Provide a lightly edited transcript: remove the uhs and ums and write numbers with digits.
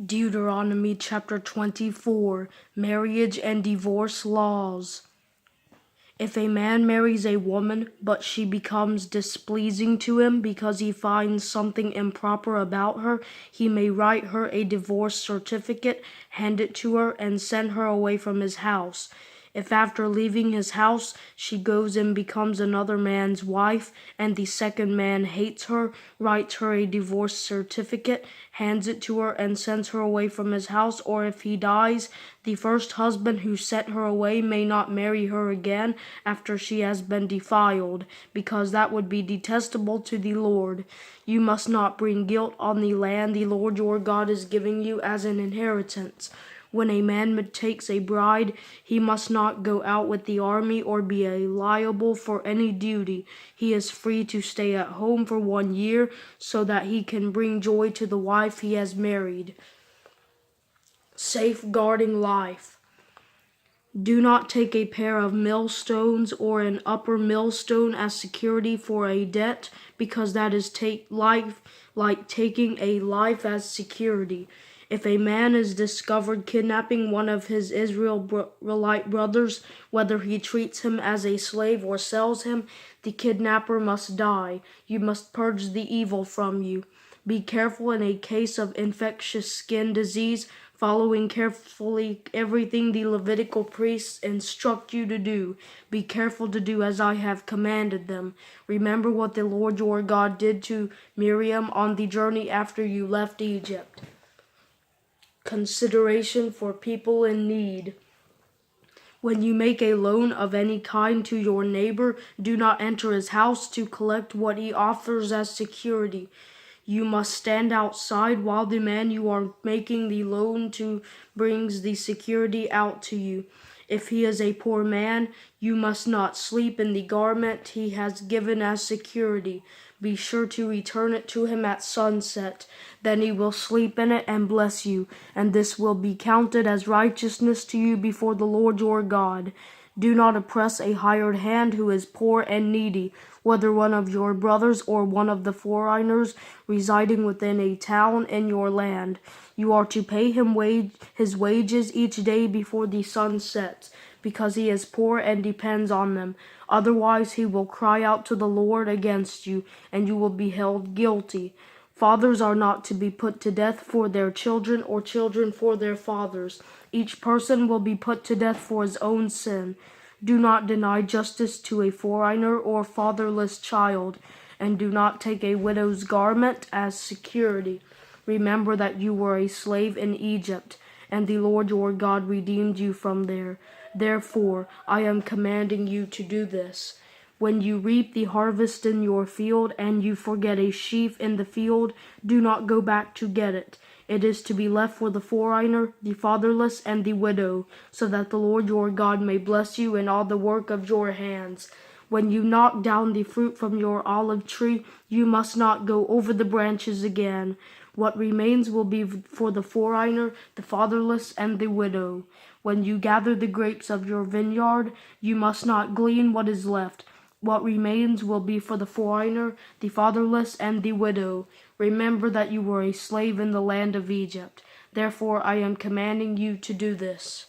Deuteronomy Chapter 24, Marriage and Divorce Laws. If a man marries a woman, but she becomes displeasing to him because he finds something improper about her, he may write her a divorce certificate, hand it to her, and send her away from his house. If after leaving his house she goes and becomes another man's wife, and the second man hates her, writes her a divorce certificate, hands it to her, and sends her away from his house, or if he dies, the first husband who sent her away may not marry her again after she has been defiled, because that would be detestable to the Lord. You must not bring guilt on the land the Lord your God is giving you as an inheritance. When a man takes a bride, he must not go out with the army or be liable for any duty. He is free to stay at home for 1 year so that he can bring joy to the wife he has married. Safeguarding life. Do not take a pair of millstones or an upper millstone as security for a debt, because that is like taking a life as security. If a man is discovered kidnapping one of his Israelite brothers, whether he treats him as a slave or sells him, the kidnapper must die. You must purge the evil from you. Be careful in a case of infectious skin disease, following carefully everything the Levitical priests instruct you to do. Be careful to do as I have commanded them. Remember what the Lord your God did to Miriam on the journey after you left Egypt. Consideration for people in need. When you make a loan of any kind to your neighbor, do not enter his house to collect what he offers as security. You must stand outside while the man you are making the loan to brings the security out to you. If he is a poor man, you must not sleep in the garment he has given as security. Be sure to return it to him at sunset. Then he will sleep in it and bless you, and this will be counted as righteousness to you before the Lord your God. Do not oppress a hired hand who is poor and needy, whether one of your brothers or one of the foreigners residing within a town in your land. You are to pay him his wages each day before the sun sets, because he is poor and depends on them. Otherwise he will cry out to the Lord against you, and you will be held guilty. Fathers are not to be put to death for their children, or children for their fathers. Each person will be put to death for his own sin. Do not deny justice to a foreigner or fatherless child, and do not take a widow's garment as security. Remember that you were a slave in Egypt, and the Lord your God redeemed you from there. Therefore, I am commanding you to do this. When you reap the harvest in your field, and you forget a sheaf in the field, do not go back to get it. It is to be left for the foreigner, the fatherless, and the widow, so that the Lord your God may bless you in all the work of your hands. When you knock down the fruit from your olive tree, you must not go over the branches again. What remains will be for the foreigner, the fatherless, and the widow. When you gather the grapes of your vineyard, you must not glean what is left. What remains will be for the foreigner, the fatherless, and the widow. Remember that you were a slave in the land of Egypt. Therefore I am commanding you to do this.